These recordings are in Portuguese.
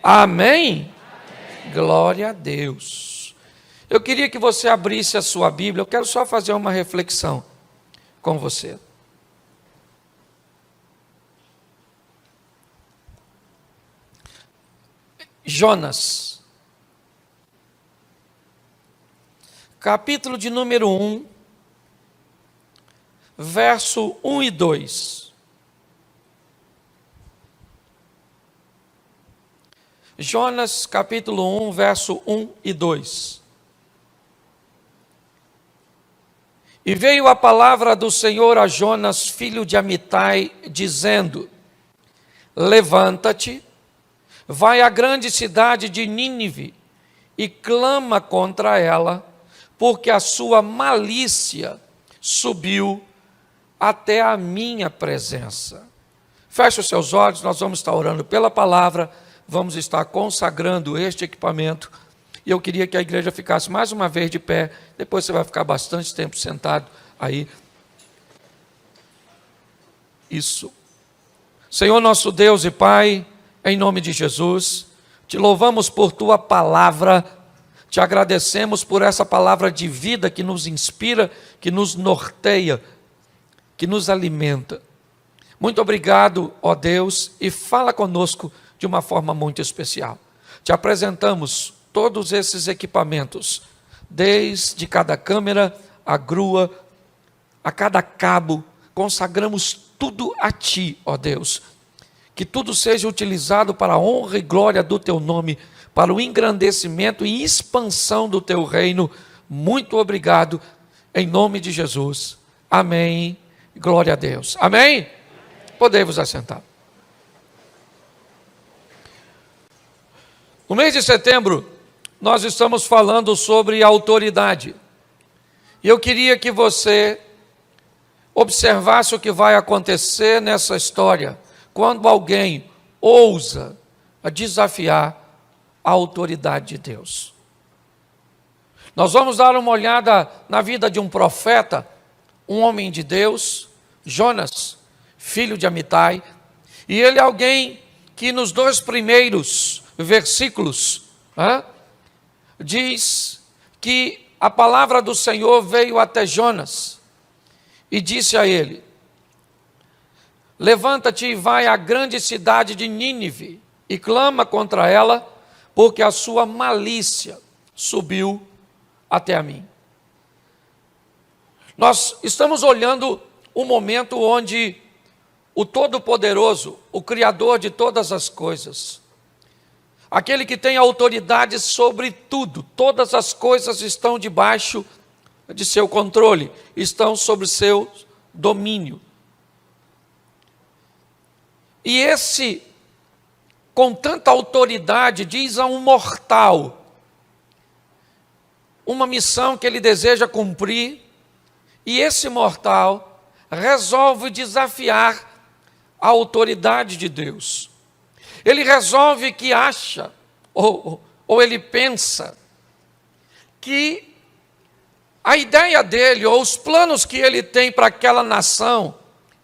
Amém? Amém? Glória a Deus. Eu queria que você abrisse a sua Bíblia. Eu quero só fazer uma reflexão com você. Jonas, capítulo de número 1, verso 1 e 2. Jonas, capítulo 1, verso 1 e 2. E veio a palavra do Senhor a Jonas, filho de Amitai, dizendo: Levanta-te, vai à grande cidade de Nínive e clama contra ela, porque a sua malícia subiu até a minha presença. Feche os seus olhos, nós vamos estar orando pela palavra, vamos estar consagrando este equipamento. E eu queria que a igreja ficasse mais uma vez de pé, depois você vai ficar bastante tempo sentado aí. Isso. Senhor nosso Deus e Pai, em nome de Jesus, te louvamos por tua palavra, te agradecemos por essa palavra de vida que nos inspira, que nos norteia, que nos alimenta. Muito obrigado, ó Deus, e fala conosco de uma forma muito especial. Te apresentamos todos esses equipamentos, desde cada câmera, a grua, a cada cabo, consagramos tudo a Ti, ó Deus. Que tudo seja utilizado para a honra e glória do Teu nome, para o engrandecimento e expansão do Teu reino. Muito obrigado, em nome de Jesus. Amém. Glória a Deus. Amém? Podemos assentar. No mês de setembro, nós estamos falando sobre autoridade. E eu queria que você observasse o que vai acontecer nessa história, quando alguém ousa desafiar a autoridade de Deus. Nós vamos dar uma olhada na vida de um profeta, um homem de Deus, Jonas, filho de Amitai, e ele é alguém que nos 2 primeiros versículos diz que a palavra do Senhor veio até Jonas e disse a ele: Levanta-te e vai à grande cidade de Nínive e clama contra ela, porque a sua malícia subiu até a mim. Nós estamos olhando um momento onde o Todo-Poderoso, o Criador de todas as coisas, aquele que tem autoridade sobre tudo, todas as coisas estão debaixo de seu controle, estão sob seu domínio. E esse, com tanta autoridade, diz a um mortal uma missão que ele deseja cumprir, e esse mortal resolve desafiar a autoridade de Deus. Ele resolve que acha, ou ele pensa, que a ideia dele, ou os planos que ele tem para aquela nação,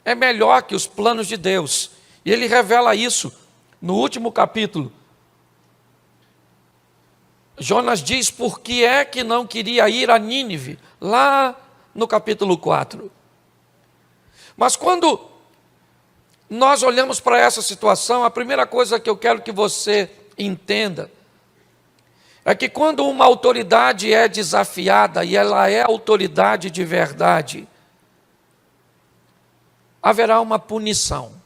é melhor que os planos de Deus. E ele revela isso no último capítulo. Jonas diz por que é que não queria ir a Nínive, lá no capítulo 4. Mas quando nós olhamos para essa situação, a primeira coisa que eu quero que você entenda é que quando uma autoridade é desafiada, e ela é autoridade de verdade, haverá uma punição.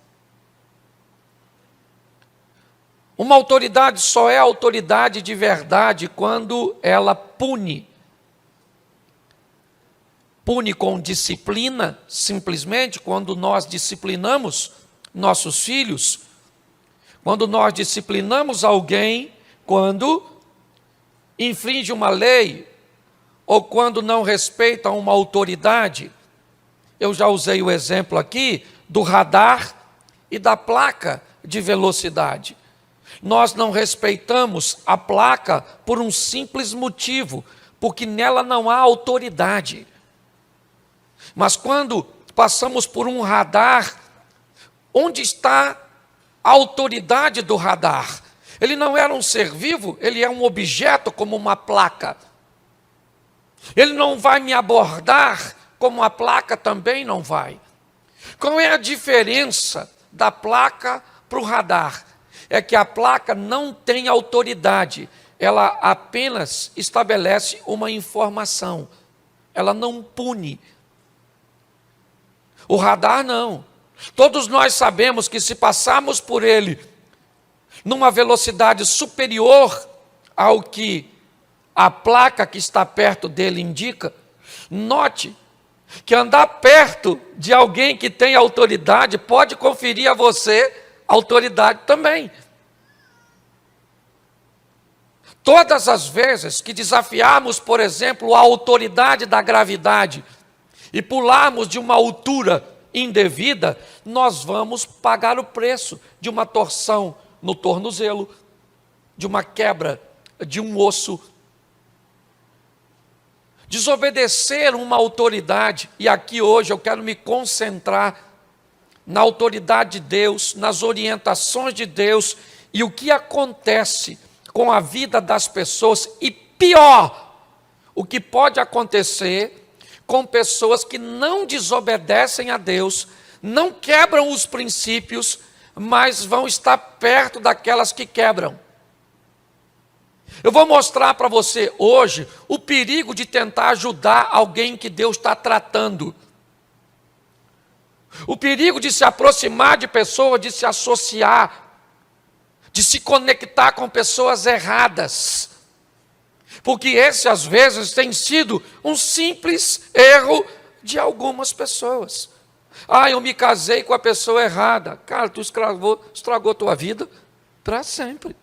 Uma autoridade só é autoridade de verdade quando ela pune. Pune com disciplina, simplesmente, quando nós disciplinamos nossos filhos, quando nós disciplinamos alguém, quando infringe uma lei, ou quando não respeita uma autoridade. Eu já usei o exemplo aqui do radar e da placa de velocidade. Nós não respeitamos a placa por um simples motivo, porque nela não há autoridade. Mas quando passamos por um radar, onde está a autoridade do radar? Ele não era um ser vivo, ele é um objeto como uma placa. Ele não vai me abordar como a placa também não vai. Qual é a diferença da placa para o radar? É que a placa não tem autoridade, ela apenas estabelece uma informação, ela não pune. O radar não. Todos nós sabemos que se passarmos por ele numa velocidade superior ao que a placa que está perto dele indica, note que andar perto de alguém que tem autoridade pode conferir a você autoridade também. Todas as vezes que desafiarmos, por exemplo, a autoridade da gravidade e pularmos de uma altura indevida, nós vamos pagar o preço de uma torção no tornozelo, de uma quebra de um osso. Desobedecer uma autoridade, e aqui hoje eu quero me concentrar na autoridade de Deus, nas orientações de Deus e o que acontece com a vida das pessoas, e pior, o que pode acontecer com pessoas que não desobedecem a Deus, não quebram os princípios, mas vão estar perto daquelas que quebram. Eu vou mostrar para você hoje o perigo de tentar ajudar alguém que Deus está tratando. O perigo de se aproximar de pessoas, de se associar, de se conectar com pessoas erradas. Porque esse, às vezes, tem sido um simples erro de algumas pessoas. Eu me casei com a pessoa errada. Cara, tu estragou a tua vida para sempre.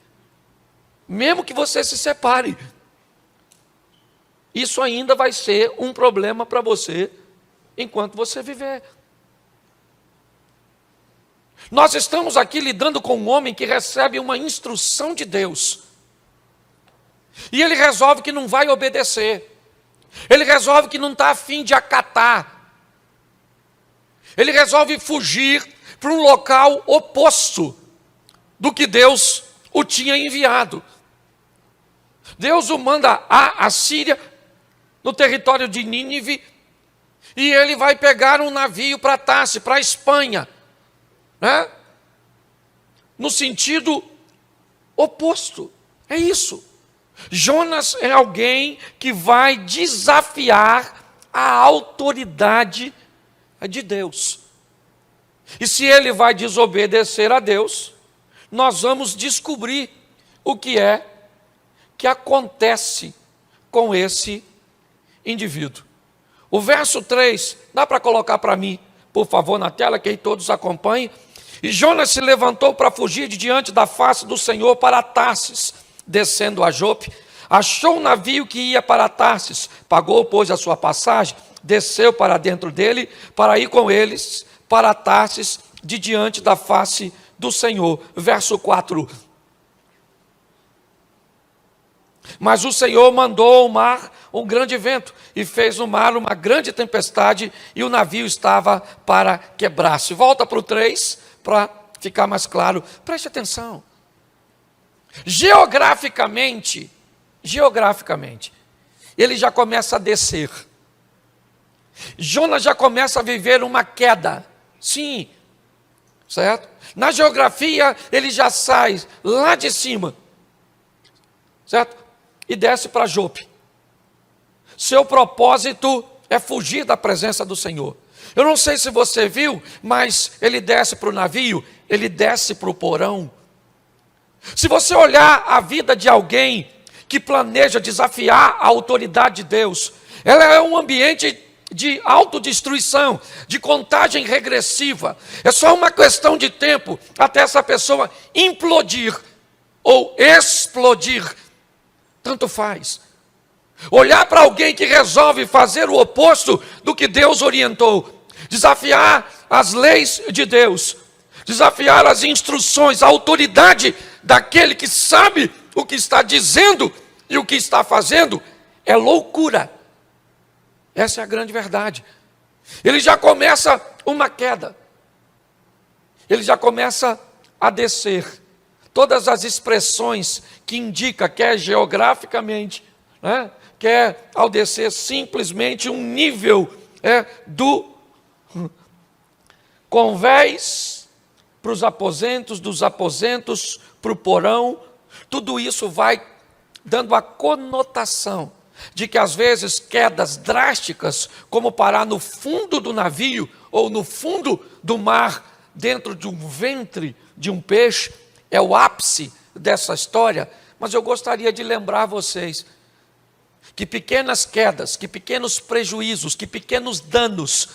Mesmo que você se separe. Isso ainda vai ser um problema para você enquanto você viver. Nós estamos aqui lidando com um homem que recebe uma instrução de Deus. E ele resolve que não vai obedecer. Ele resolve que não está a fim de acatar. Ele resolve fugir para um local oposto do que Deus o tinha enviado. Deus o manda à Síria, no território de Nínive, e ele vai pegar um navio para Tarse, para a Espanha, né? No sentido oposto. É isso. Jonas é alguém que vai desafiar a autoridade de Deus. E se ele vai desobedecer a Deus, nós vamos descobrir o que é que acontece com esse indivíduo. O verso 3, dá para colocar para mim, por favor, na tela, que aí todos acompanhem. E Jonas se levantou para fugir de diante da face do Senhor para Tarsis, descendo a Jope, achou um navio que ia para Tarsis, pagou, pois, a sua passagem, desceu para dentro dele, para ir com eles para Tarsis, de diante da face do Senhor. Verso 4. Mas o Senhor mandou ao mar um grande vento, e fez no mar uma grande tempestade, e o navio estava para quebrar-se. Volta para o 3, para ficar mais claro. Preste atenção. Geograficamente, ele já começa a descer. Jonas já começa a viver uma queda. Sim, certo? Na geografia, ele já sai lá de cima, certo? E desce para Jope. Seu propósito é fugir da presença do Senhor. Eu não sei se você viu, mas ele desce para o navio, ele desce para o porão. Se você olhar a vida de alguém que planeja desafiar a autoridade de Deus, ela é um ambiente de autodestruição, de contagem regressiva. É só uma questão de tempo até essa pessoa implodir ou explodir. Tanto faz. Olhar para alguém que resolve fazer o oposto do que Deus orientou, desafiar as leis de Deus, desafiar as instruções, a autoridade daquele que sabe o que está dizendo e o que está fazendo, é loucura. Essa é a grande verdade. Ele já começa uma queda. Ele já começa a descer. todas as expressões que indica, quer geograficamente, né, quer ao descer simplesmente um nível do convés para os aposentos, dos aposentos para o porão, tudo isso vai dando a conotação de que às vezes quedas drásticas, como parar no fundo do navio ou no fundo do mar, dentro de um ventre de um peixe, é o ápice dessa história. Mas eu gostaria de lembrar vocês que pequenas quedas, que pequenos prejuízos, que pequenos danos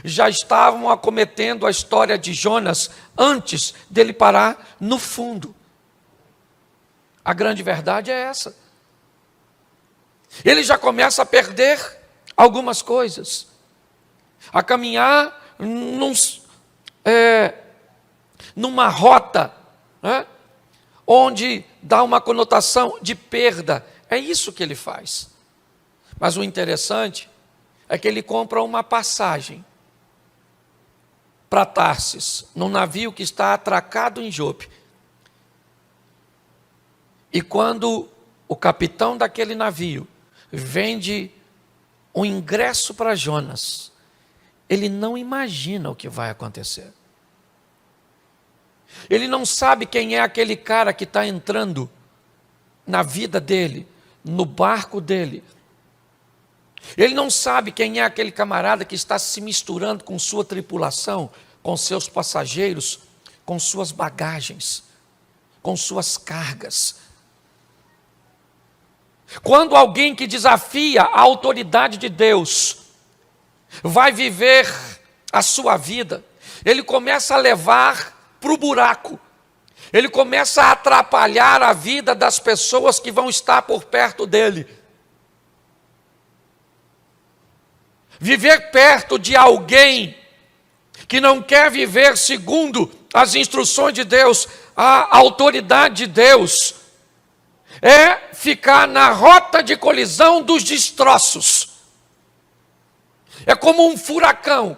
já estavam acometendo a história de Jonas antes dele parar no fundo. A grande verdade é essa. Ele já começa a perder algumas coisas, a caminhar numa rota, né, onde dá uma conotação de perda. É isso que ele faz. Mas o interessante é que ele compra uma passagem para Tarsis, num navio que está atracado em Jope. E quando o capitão daquele navio vende um ingresso para Jonas, ele não imagina o que vai acontecer. Ele não sabe quem é aquele cara que está entrando na vida dele, no barco dele. Ele não sabe quem é aquele camarada que está se misturando com sua tripulação, com seus passageiros, com suas bagagens, com suas cargas. Quando alguém que desafia a autoridade de Deus vai viver a sua vida, ele começa a levar para o buraco, ele começa a atrapalhar a vida das pessoas que vão estar por perto dele. Viver perto de alguém que não quer viver segundo as instruções de Deus, a autoridade de Deus, é ficar na rota de colisão dos destroços. É como um furacão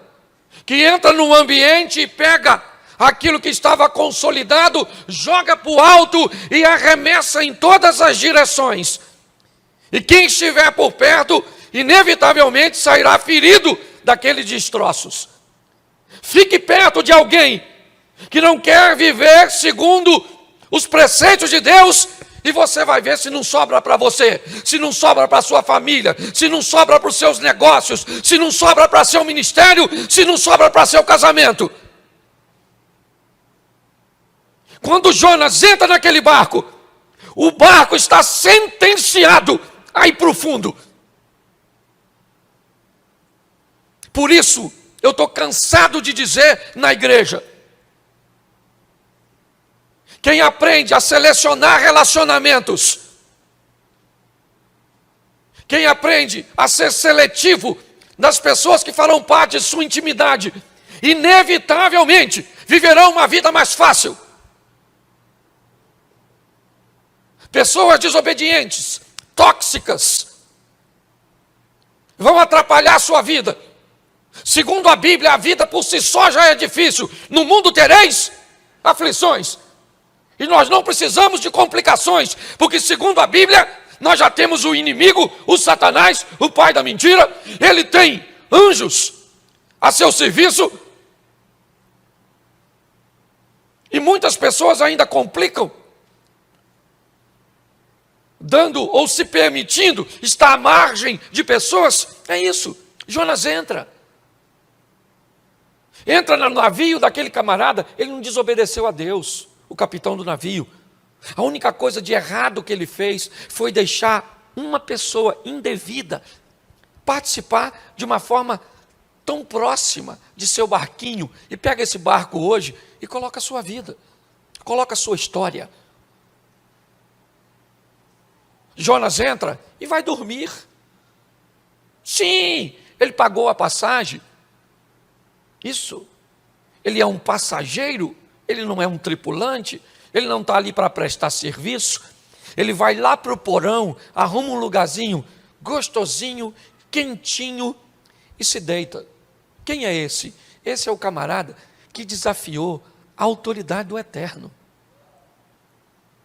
que entra num ambiente e pega aquilo que estava consolidado, joga para o alto e arremessa em todas as direções. E quem estiver por perto, inevitavelmente sairá ferido daqueles destroços. Fique perto de alguém que não quer viver segundo os preceitos de Deus, e você vai ver se não sobra para você, se não sobra para sua família, se não sobra para os seus negócios, se não sobra para seu ministério, se não sobra para seu casamento. Quando Jonas entra naquele barco, o barco está sentenciado a ir para o fundo. Por isso, eu estou cansado de dizer na igreja: quem aprende a selecionar relacionamentos, quem aprende a ser seletivo das pessoas que farão parte de sua intimidade, inevitavelmente viverão uma vida mais fácil. Pessoas desobedientes, tóxicas, vão atrapalhar a sua vida. Segundo a Bíblia, a vida por si só já é difícil. No mundo tereis aflições. E nós não precisamos de complicações, porque segundo a Bíblia, nós já temos o inimigo, o Satanás, o pai da mentira. Ele tem anjos a seu serviço. E muitas pessoas ainda complicam, dando ou se permitindo estar à margem de pessoas. É isso. Jonas entra no navio daquele camarada. Ele não desobedeceu a Deus, o capitão do navio. A única coisa de errado que ele fez foi deixar uma pessoa indevida participar de uma forma tão próxima de seu barquinho. E pega esse barco hoje e coloca a sua vida, coloca a sua história. Jonas entra e vai dormir. Sim, ele pagou a passagem. Isso. Ele é um passageiro, ele não é um tripulante, ele não está ali para prestar serviço. Ele vai lá para o porão, arruma um lugarzinho gostosinho, quentinho e se deita. Quem é esse? Esse é o camarada que desafiou a autoridade do Eterno.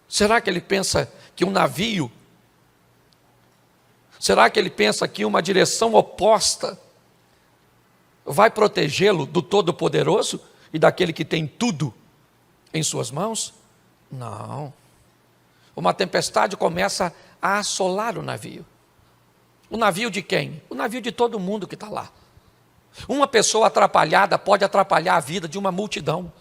Será que ele pensa que um navio, será que ele pensa que uma direção oposta vai protegê-lo do Todo-Poderoso e daquele que tem tudo em suas mãos? Não. Uma tempestade começa a assolar o navio. O navio de quem? O navio de todo mundo que está lá. Uma pessoa atrapalhada pode atrapalhar a vida de uma multidão.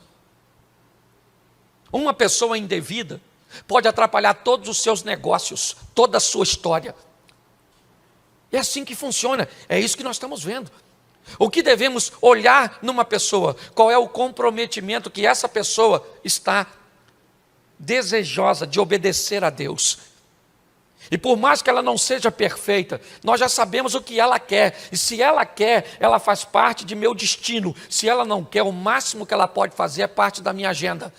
Uma pessoa indevida pode atrapalhar todos os seus negócios, toda a sua história. É assim que funciona, é isso que nós estamos vendo. O que devemos olhar numa pessoa? Qual é o comprometimento que essa pessoa está desejosa de obedecer a Deus? E por mais que ela não seja perfeita, nós já sabemos o que ela quer. E se ela quer, ela faz parte de meu destino. Se ela não quer, o máximo que ela pode fazer é parte da minha agenda.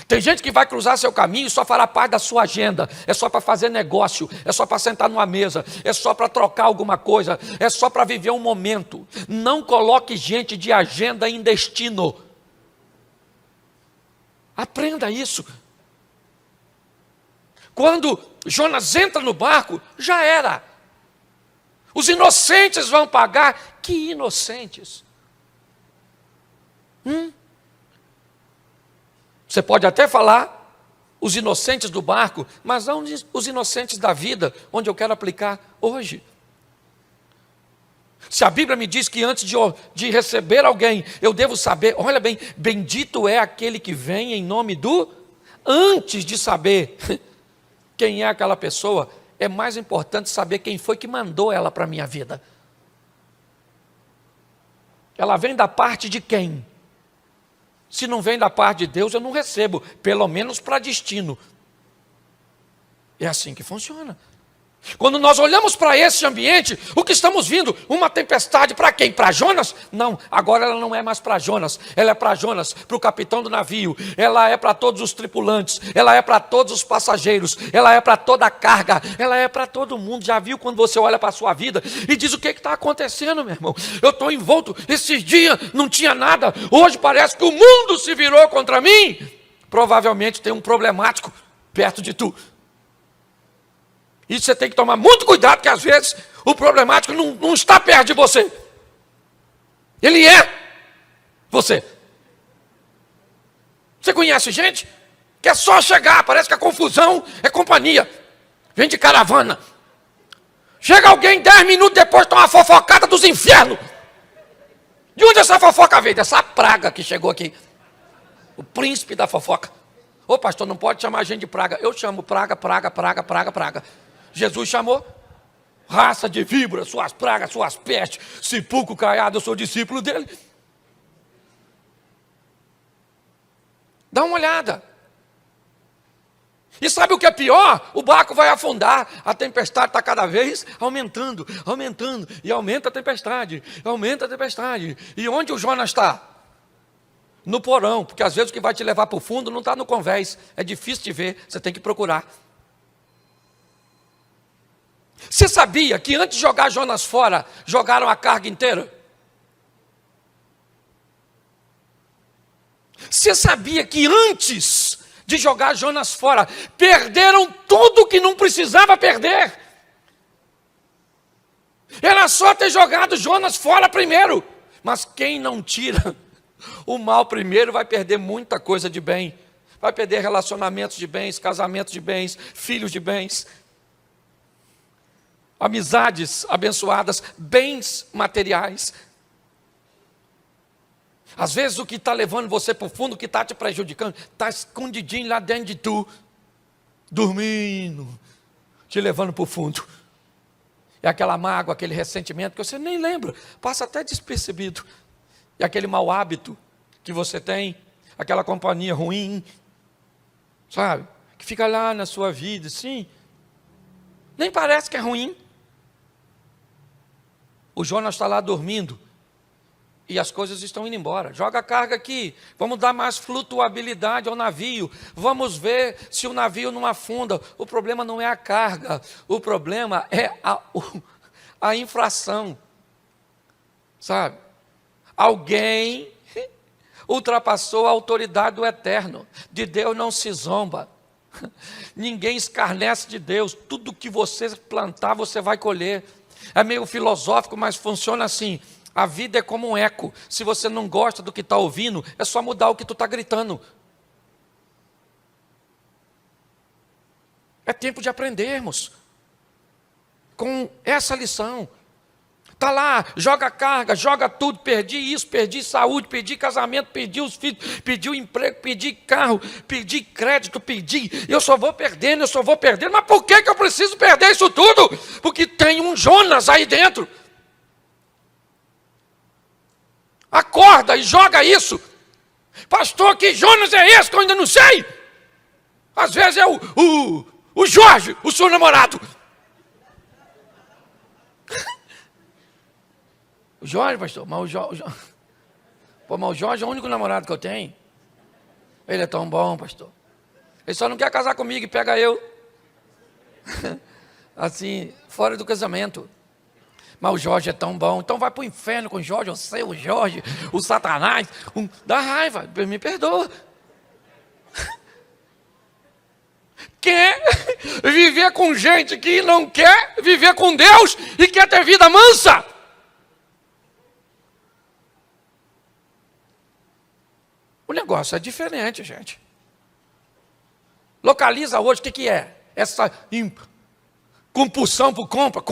Tem gente que vai cruzar seu caminho e só fará parte da sua agenda. É só para fazer negócio, é só para sentar numa mesa, é só para trocar alguma coisa, é só para viver um momento. Não coloque gente de agenda em destino. Aprenda isso. Quando Jonas entra no barco, já era. Os inocentes vão pagar. Que inocentes? Você pode até falar os inocentes do barco, mas não os inocentes da vida, onde eu quero aplicar hoje. Se a Bíblia me diz que antes de receber alguém, eu devo saber, olha bem, bendito é aquele que vem em nome do, antes de saber quem é aquela pessoa, é mais importante saber quem foi que mandou ela para a minha vida. Ela vem da parte de quem? Se não vem da parte de Deus, eu não recebo, pelo menos para destino. É assim que funciona. Quando nós olhamos para esse ambiente, o que estamos vendo? Uma tempestade para quem? Para Jonas? Não, agora ela não é mais para Jonas. Ela é para Jonas, para o capitão do navio. Ela é para todos os tripulantes. Ela é para todos os passageiros. Ela é para toda a carga. Ela é para todo mundo. Já viu quando você olha para a sua vida e diz o que está acontecendo, meu irmão? Eu estou envolto. Esses dias não tinha nada. Hoje parece que o mundo se virou contra mim. Provavelmente tem um problemático perto de tu. E você tem que tomar muito cuidado, porque às vezes o problemático não está perto de você. Ele é você. Você conhece gente que é só chegar, parece que a confusão é companhia. Vem de caravana. Chega alguém 10 minutos depois, toma uma fofocada dos infernos. De onde essa fofoca veio? Dessa praga que chegou aqui. O príncipe da fofoca. Ô pastor, não pode chamar a gente de praga. Eu chamo praga. Jesus chamou raça de víbora, suas pragas, suas pestes, sepulcro caiado, eu sou discípulo dele. Dá uma olhada. E sabe o que é pior? O barco vai afundar, a tempestade está cada vez aumentando, e aumenta a tempestade. E onde o Jonas está? No porão, porque às vezes o que vai te levar para o fundo não está no convés, é difícil de ver, você tem que procurar. Você sabia que antes de jogar Jonas fora, jogaram a carga inteira? Você sabia que antes de jogar Jonas fora, perderam tudo que não precisava perder? Era só ter jogado Jonas fora primeiro. Mas quem não tira o mal primeiro vai perder muita coisa de bem. Vai perder relacionamentos de bens, casamentos de bens, filhos de bens, amizades abençoadas, bens materiais. Às vezes o que está levando você para o fundo, o que está te prejudicando, está escondidinho lá dentro de tu, dormindo, te levando para o fundo. É aquela mágoa, aquele ressentimento que você nem lembra, passa até despercebido. É aquele mau hábito que você tem, aquela companhia ruim, sabe? Que fica lá na sua vida, assim, nem parece que é ruim. O Jonas está lá dormindo e as coisas estão indo embora. Joga a carga aqui, vamos dar mais flutuabilidade ao navio, vamos ver se o navio não afunda. O problema não é a carga, o problema é a infração, sabe? Alguém ultrapassou a autoridade do eterno. De Deus não se zomba. Ninguém escarnece de Deus. Tudo que você plantar, você vai colher. É meio filosófico, mas funciona assim. A vida é como um eco. Se você não gosta do que está ouvindo, é só mudar o que tu está gritando. É tempo de aprendermos com essa lição. Está lá, joga carga, joga tudo, perdi isso, perdi saúde, perdi casamento, perdi os filhos, perdi o emprego, perdi carro, perdi crédito, eu só vou perdendo, mas por que eu preciso perder isso tudo? Porque tem um Jonas aí dentro. Acorda e joga isso. Pastor, que Jonas é esse que eu ainda não sei? Às vezes é o Jorge, o seu namorado. O Jorge, pastor, mas o Jorge é o único namorado que eu tenho. Ele é tão bom, pastor. Ele só não quer casar comigo e pega eu. Assim, fora do casamento. Mas o Jorge é tão bom. Então vai para o inferno com o Jorge, o Jorge, o Satanás. Dá raiva, me perdoa. Quer viver com gente que não quer viver com Deus e quer ter vida mansa. O negócio é diferente, gente. Localiza hoje o que é? Essa compulsão por compra.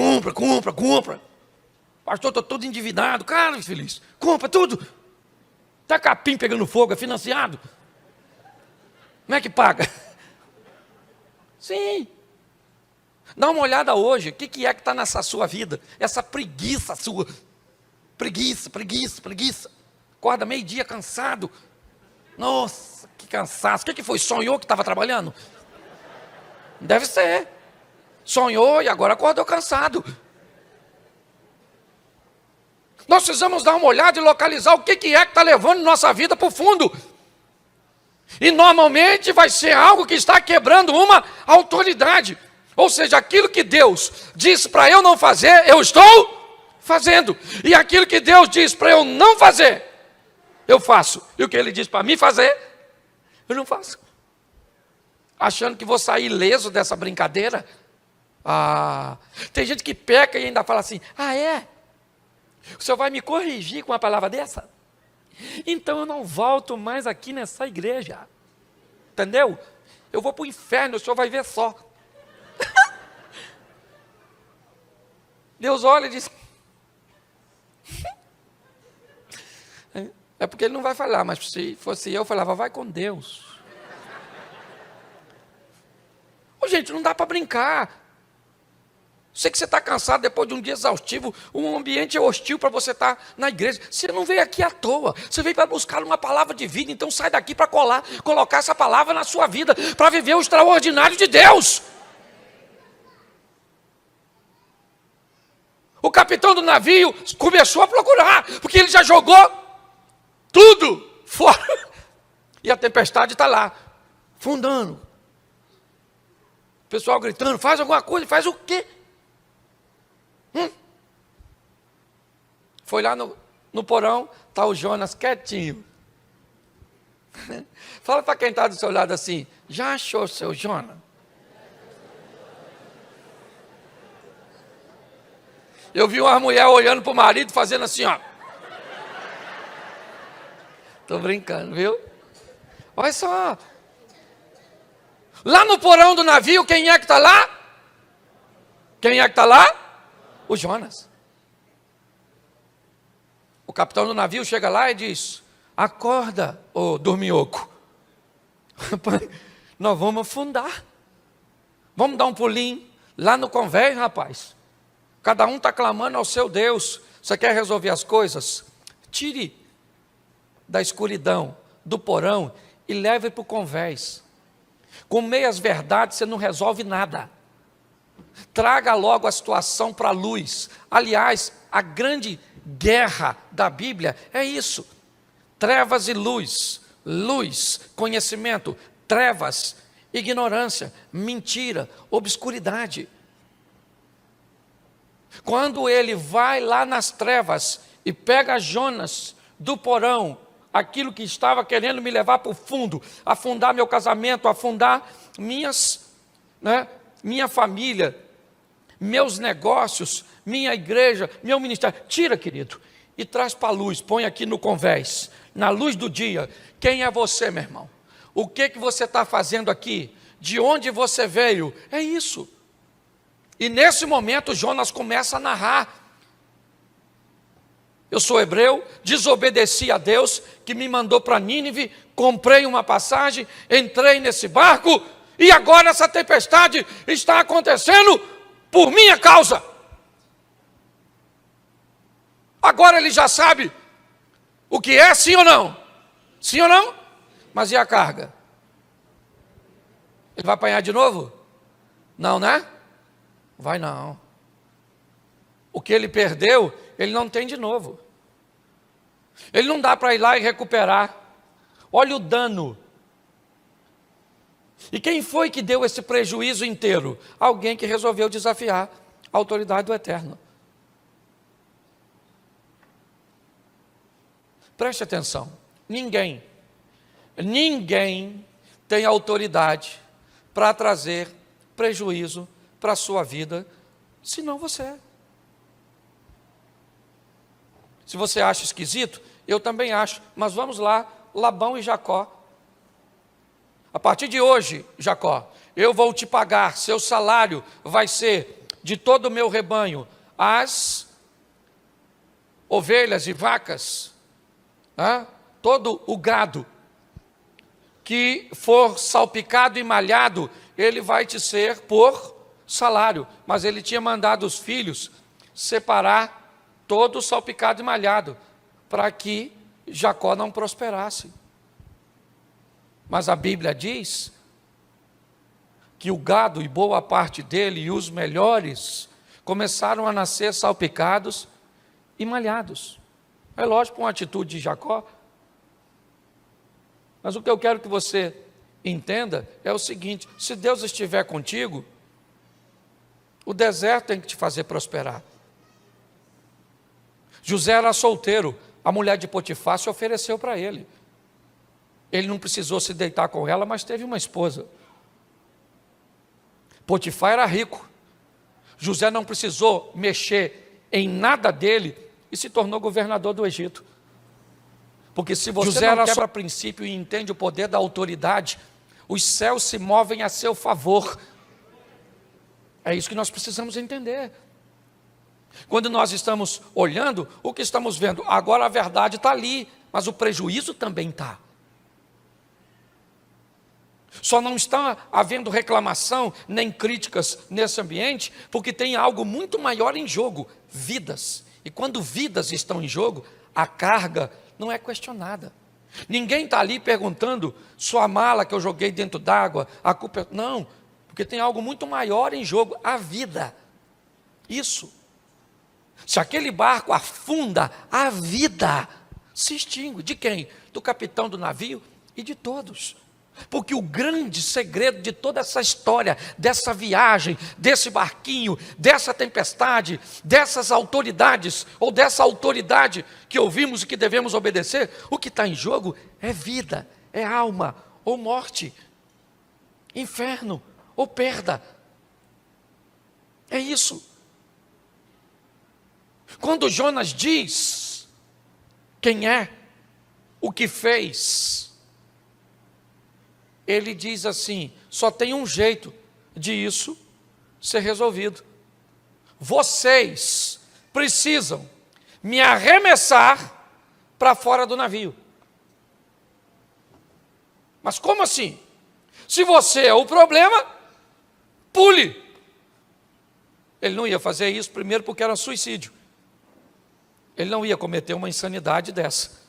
Pastor, estou todo endividado. Cara, infeliz, compra tudo. Está capim pegando fogo, é financiado. Como é que paga? Sim. Dá uma olhada hoje, o que é que está nessa sua vida? Essa preguiça sua. Preguiça. Acorda meio-dia cansado. Nossa, que cansaço. O que foi? Sonhou que estava trabalhando? Deve ser. Sonhou e agora acordou cansado. Nós precisamos dar uma olhada e localizar o que é que está levando nossa vida para o fundo. E normalmente vai ser algo que está quebrando uma autoridade. Ou seja, aquilo que Deus disse para eu não fazer, eu estou fazendo. E aquilo que Deus diz para eu não fazer, eu faço. E o que Ele diz para mim fazer, eu não faço. Achando que vou sair ileso dessa brincadeira. Tem gente que peca e ainda fala assim, é? O senhor vai me corrigir com uma palavra dessa? Então eu não volto mais aqui nessa igreja. Entendeu? Eu vou para o inferno, o senhor vai ver só. Deus olha e diz... É porque ele não vai falar, mas se fosse eu falava, vai com Deus. Gente, não dá para brincar. Sei que você está cansado depois de um dia exaustivo, um ambiente hostil para você estar na igreja. Você não veio aqui à toa, você veio para buscar uma palavra de vida, então sai daqui para colocar essa palavra na sua vida, para viver o extraordinário de Deus. O capitão do navio começou a procurar, porque ele já jogou tudo fora. E a tempestade está lá, fundando. O pessoal gritando, faz alguma coisa, faz o quê? Foi lá no porão, está o Jonas quietinho. Fala para quem está do seu lado assim, já achou seu Jonas? Eu vi uma mulher olhando para o marido fazendo assim, ó. Estou brincando, viu? Olha só. Lá no porão do navio, quem é que está lá? Quem é que está lá? O Jonas. O capitão do navio chega lá e diz, acorda, ô dorminhoco. Rapaz, nós vamos afundar. Vamos dar um pulinho lá no convés, rapaz. Cada um está clamando ao seu Deus. Você quer resolver as coisas? Tire da escuridão, do porão e leve para o convés. Com meias verdades você não resolve nada. Traga logo a situação para a luz. Aliás, a grande guerra da Bíblia é isso. Trevas e luz. Luz, conhecimento. Trevas, ignorância. Mentira, obscuridade. Quando ele vai lá nas trevas e pega Jonas do porão, aquilo que estava querendo me levar para o fundo, afundar meu casamento, afundar minha família, meus negócios, minha igreja, meu ministério. Tira, querido, e traz para a luz, põe aqui no convés, na luz do dia. Quem é você, meu irmão? O que você está fazendo aqui? De onde você veio? É isso. E nesse momento Jonas começa a narrar. Eu sou hebreu, desobedeci a Deus, que me mandou para Nínive, comprei uma passagem, entrei nesse barco, e agora essa tempestade está acontecendo por minha causa. Agora ele já sabe o que é, sim ou não? Sim ou não? Mas e a carga? Ele vai apanhar de novo? Não, né? Vai não. O que ele perdeu, ele não tem de novo. Ele não dá para ir lá e recuperar. Olha o dano. E quem foi que deu esse prejuízo inteiro? Alguém que resolveu desafiar a autoridade do Eterno. Preste atenção. Ninguém tem autoridade para trazer prejuízo para a sua vida, senão você. Se você acha esquisito, eu também acho, mas vamos lá, Labão e Jacó. A partir de hoje, Jacó, eu vou te pagar, seu salário vai ser de todo o meu rebanho, as ovelhas e vacas, todo o gado que for salpicado e malhado, ele vai te ser por salário. Mas ele tinha mandado os filhos separar todo o salpicado e malhado, para que Jacó não prosperasse. Mas a Bíblia diz que o gado e boa parte dele, e os melhores, começaram a nascer salpicados e malhados. É lógico, uma atitude de Jacó. Mas o que eu quero que você entenda é o seguinte: se Deus estiver contigo, o deserto tem que te fazer prosperar. José era solteiro, a mulher de Potifar se ofereceu para ele. Ele não precisou se deitar com ela, mas teve uma esposa. Potifar era rico. José não precisou mexer em nada dele e se tornou governador do Egito. Porque se você José não quebra princípio e entende o poder da autoridade, os céus se movem a seu favor. É isso que nós precisamos entender. Quando nós estamos olhando, o que estamos vendo? Agora a verdade está ali, mas o prejuízo também está. Só não está havendo reclamação nem críticas nesse ambiente, porque tem algo muito maior em jogo: vidas. E quando vidas estão em jogo, a carga não é questionada. Ninguém está ali perguntando: sua mala que eu joguei dentro d'água, a culpa é... Não, porque tem algo muito maior em jogo: a vida. Isso. Se aquele barco afunda, a vida se extingue. De quem? Do capitão do navio e de todos. Porque o grande segredo de toda essa história, dessa viagem, desse barquinho, dessa tempestade, dessas autoridades, ou dessa autoridade que ouvimos e que devemos obedecer, o que está em jogo é vida, é alma, ou morte, inferno, ou perda. É isso. Quando Jonas diz quem é, o que fez, ele diz assim: só tem um jeito de isso ser resolvido. Vocês precisam me arremessar para fora do navio. Mas como assim? Se você é o problema, pule. Ele não ia fazer isso, primeiro porque era suicídio. Ele não ia cometer uma insanidade dessa.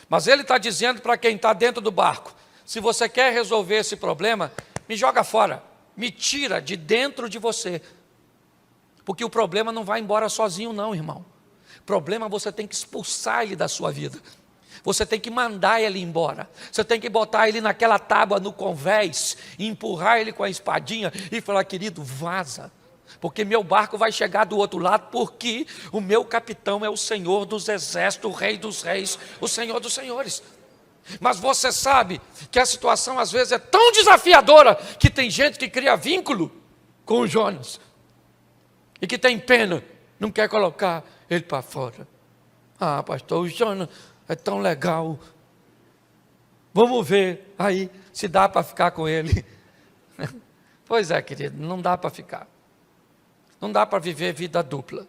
Mas ele está dizendo para quem está dentro do barco: se você quer resolver esse problema, me joga fora, me tira de dentro de você. Porque o problema não vai embora sozinho não, irmão. O problema você tem que expulsar ele da sua vida. Você tem que mandar ele embora. Você tem que botar ele naquela tábua no convés, e empurrar ele com a espadinha e falar: querido, vaza. Porque meu barco vai chegar do outro lado, porque o meu capitão é o Senhor dos exércitos, o Rei dos reis, o Senhor dos senhores. Mas você sabe que a situação às vezes é tão desafiadora que tem gente que cria vínculo com o Jonas e que tem pena, não quer colocar ele para fora. Ah, pastor, o Jonas é tão legal. Vamos ver aí se dá para ficar com ele. Pois é, querido, não dá para ficar. Não dá para viver vida dupla.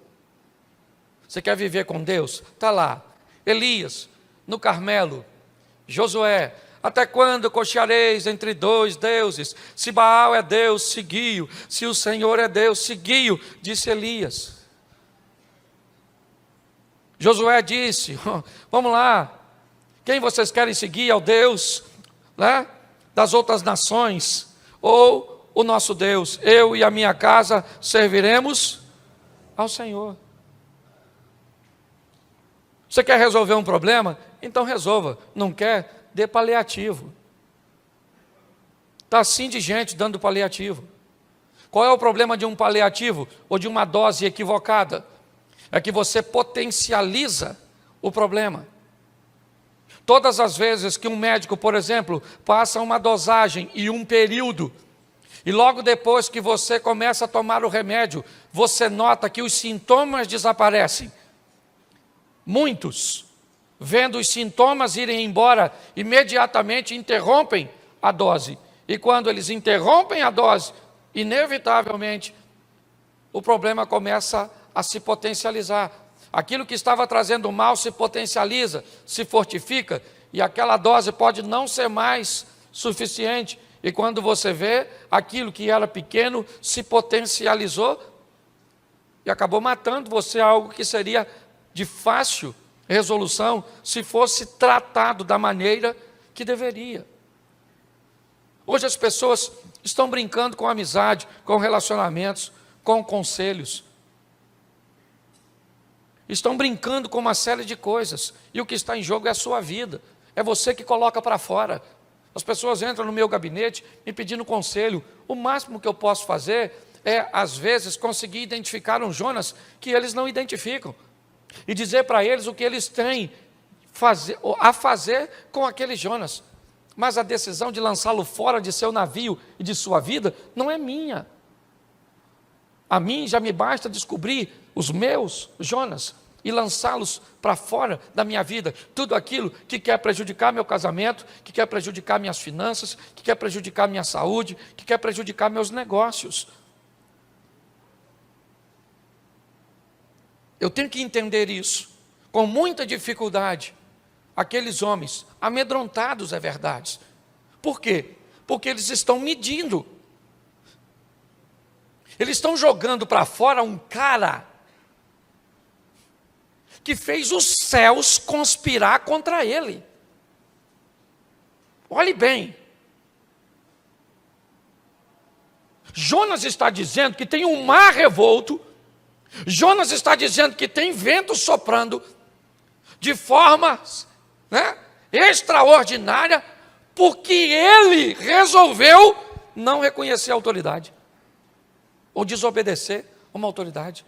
Você quer viver com Deus? Está lá. Elias, no Carmelo. Josué, até quando cocheareis entre dois deuses? Se Baal é Deus, segui-o. Se o Senhor é Deus, segui-o, disse Elias. Josué disse, vamos lá, quem vocês querem seguir é o Deus, né, das outras nações, ou o nosso Deus? Eu e a minha casa serviremos ao Senhor. Você quer resolver um problema? Então resolva. Não quer? Dê paliativo. Está assim de gente dando paliativo. Qual é o problema de um paliativo ou de uma dose equivocada? É que você potencializa o problema. Todas as vezes que um médico, por exemplo, passa uma dosagem e um período, e logo depois que você começa a tomar o remédio, você nota que os sintomas desaparecem. Muitos, vendo os sintomas irem embora, imediatamente interrompem a dose. E quando eles interrompem a dose, inevitavelmente, o problema começa a se potencializar. Aquilo que estava trazendo mal se potencializa, se fortifica, e aquela dose pode não ser mais suficiente. E quando você vê, aquilo que era pequeno se potencializou e acabou matando você, algo que seria de fácil resolução se fosse tratado da maneira que deveria. Hoje as pessoas estão brincando com amizade, com relacionamentos, com conselhos. Estão brincando com uma série de coisas, e o que está em jogo é a sua vida, é você que coloca para fora. As pessoas entram no meu gabinete me pedindo conselho. O máximo que eu posso fazer é, às vezes, conseguir identificar um Jonas que eles não identificam, e dizer para eles o que eles têm a fazer com aquele Jonas. Mas a decisão de lançá-lo fora de seu navio e de sua vida não é minha. A mim já me basta descobrir os meus Jonas e lançá-los para fora da minha vida. Tudo aquilo que quer prejudicar meu casamento, que quer prejudicar minhas finanças, que quer prejudicar minha saúde, que quer prejudicar meus negócios. Eu tenho que entender isso. Com muita dificuldade, aqueles homens, amedrontados é verdade. Por quê? Porque eles estão medindo. Eles estão jogando para fora um cara que fez os céus conspirar contra ele. Olhe bem. Jonas está dizendo que tem um mar revolto. Jonas está dizendo que tem vento soprando de forma, extraordinária, porque ele resolveu não reconhecer a autoridade, ou desobedecer uma autoridade.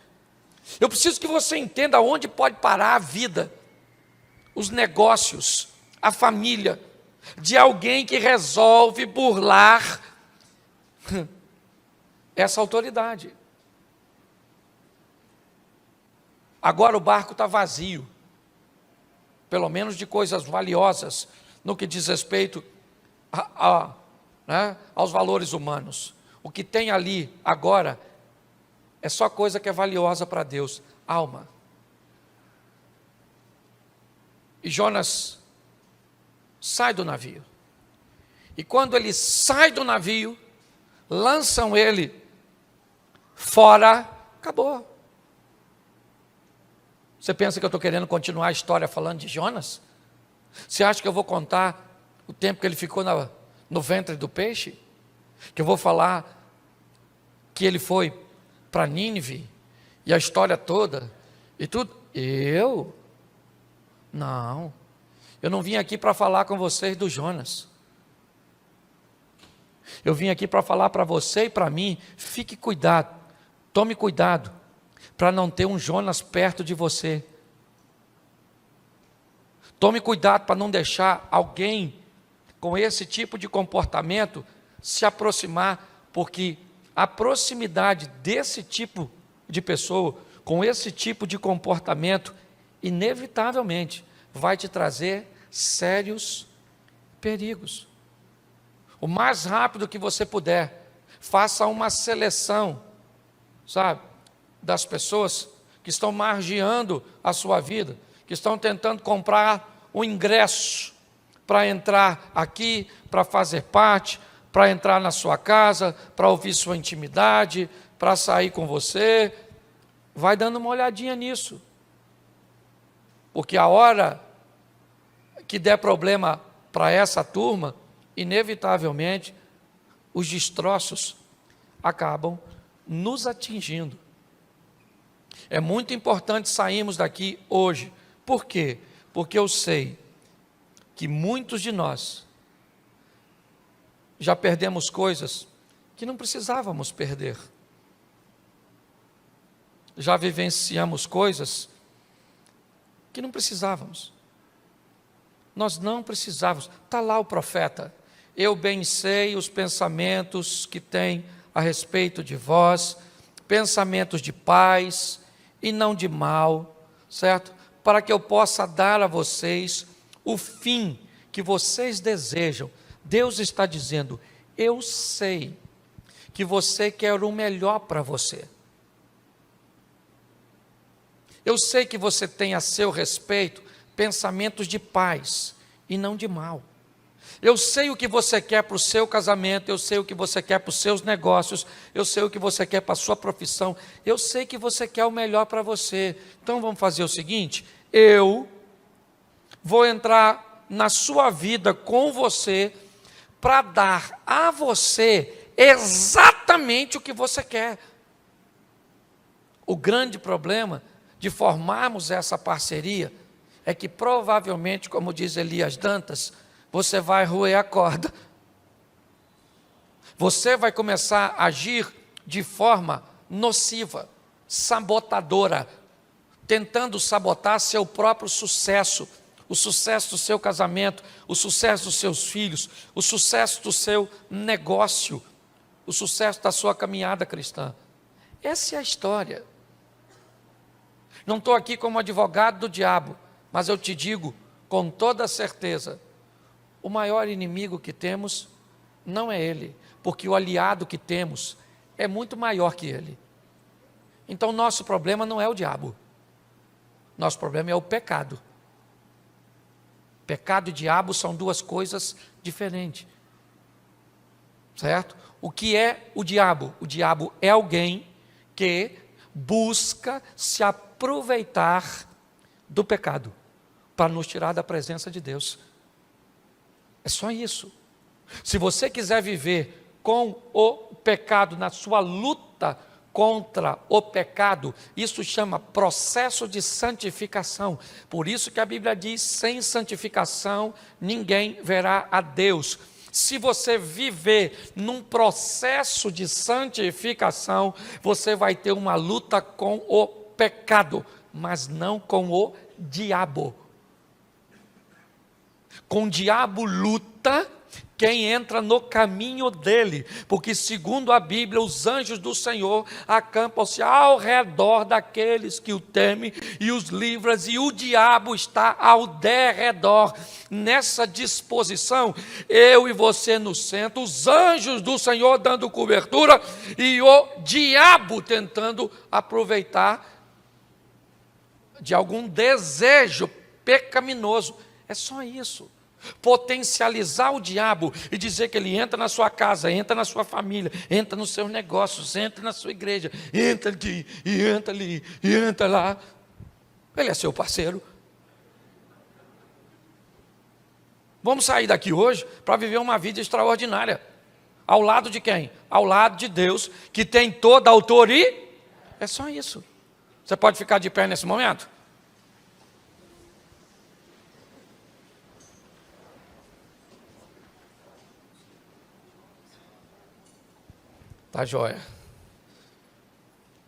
Eu preciso que você entenda onde pode parar a vida, os negócios, a família, de alguém que resolve burlar essa autoridade. Agora o barco está vazio, pelo menos de coisas valiosas, no que diz respeito aos valores humanos. O que tem ali agora é só coisa que é valiosa para Deus, alma. E Jonas sai do navio. E quando ele sai do navio, lançam ele fora, acabou. Você pensa que eu estou querendo continuar a história falando de Jonas? Você acha que eu vou contar o tempo que ele ficou no ventre do peixe? Que eu vou falar que ele foi para Nínive e a história toda e tudo? Não, eu não vim aqui para falar com vocês do Jonas. Eu vim aqui para falar para você e para mim, fique cuidado, tome cuidado, para não ter um Jonas perto de você. Tome cuidado para não deixar alguém com esse tipo de comportamento se aproximar, porque a proximidade desse tipo de pessoa, com esse tipo de comportamento, inevitavelmente vai te trazer sérios perigos. O mais rápido que você puder, faça uma seleção, sabe, das pessoas que estão margeando a sua vida, que estão tentando comprar um ingresso para entrar aqui, para fazer parte, para entrar na sua casa, para ouvir sua intimidade, para sair com você. Vai dando uma olhadinha nisso. Porque a hora que der problema para essa turma, inevitavelmente, os destroços acabam nos atingindo. É muito importante sairmos daqui hoje. Por quê? Porque eu sei que muitos de nós já perdemos coisas que não precisávamos perder. Já vivenciamos coisas que não precisávamos. Nós não precisávamos. Está lá o profeta. Eu bem sei os pensamentos que tem a respeito de vós, pensamentos de paz e não de mal, certo? Para que eu possa dar a vocês o fim que vocês desejam. Deus está dizendo, eu sei que você quer o melhor para você. Eu sei que você tem a seu respeito pensamentos de paz e não de mal. Eu sei o que você quer para o seu casamento, eu sei o que você quer para os seus negócios, eu sei o que você quer para a sua profissão, eu sei que você quer o melhor para você. Então vamos fazer o seguinte, eu vou entrar na sua vida com você para dar a você exatamente o que você quer. O grande problema de formarmos essa parceria é que provavelmente, como diz Elias Dantas, você vai roer a corda. Você vai começar a agir de forma nociva, sabotadora, tentando sabotar seu próprio sucesso, o sucesso do seu casamento, o sucesso dos seus filhos, o sucesso do seu negócio, o sucesso da sua caminhada cristã. Essa é a história. Não estou aqui como advogado do diabo, mas eu te digo com toda certeza, o maior inimigo que temos não é ele, porque o aliado que temos é muito maior que ele. Então nosso problema não é o diabo, nosso problema é o pecado. Pecado e diabo são duas coisas diferentes, certo? O que é o diabo? O diabo é alguém que busca se aproveitar do pecado para nos tirar da presença de Deus. É só isso. Se você quiser viver com o pecado, na sua luta contra o pecado, isso chama processo de santificação. Por isso que a Bíblia diz, sem santificação ninguém verá a Deus. Se você viver num processo de santificação, você vai ter uma luta com o pecado, mas não com o diabo. Com o diabo luta quem entra no caminho dele, porque segundo a Bíblia, os anjos do Senhor acampam-se ao redor daqueles que o temem e os livram, e o diabo está ao derredor. Nessa disposição, eu e você no centro, os anjos do Senhor dando cobertura e o diabo tentando aproveitar de algum desejo pecaminoso. É só isso. Potencializar o diabo e dizer que ele entra na sua casa, entra na sua família, entra nos seus negócios, entra na sua igreja, entra aqui, e entra ali, e entra lá. Ele é seu parceiro. Vamos sair daqui hoje para viver uma vida extraordinária. Ao lado de quem? Ao lado de Deus, que tem toda a autoridade. É só isso. Você pode ficar de pé nesse momento? Tá joia.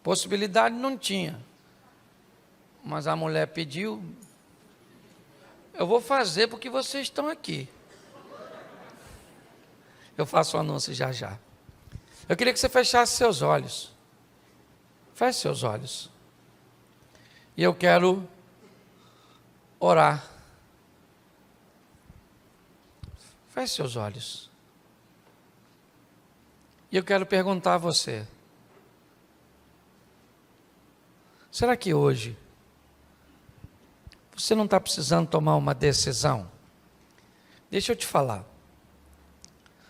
Possibilidade não tinha. Mas a mulher pediu. Eu vou fazer porque vocês estão aqui. Eu faço o anúncio já já. Eu queria que você fechasse seus olhos. Feche seus olhos. E eu quero orar. Feche seus olhos. E eu quero perguntar a você. Será que hoje você não está precisando tomar uma decisão? Deixa eu te falar.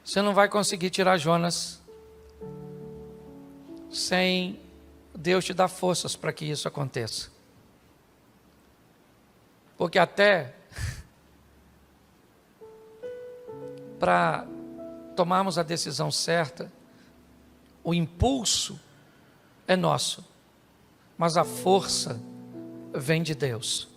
Você não vai conseguir tirar Jonas sem Deus te dar forças para que isso aconteça. Porque até para tomarmos a decisão certa, o impulso é nosso, mas a força vem de Deus.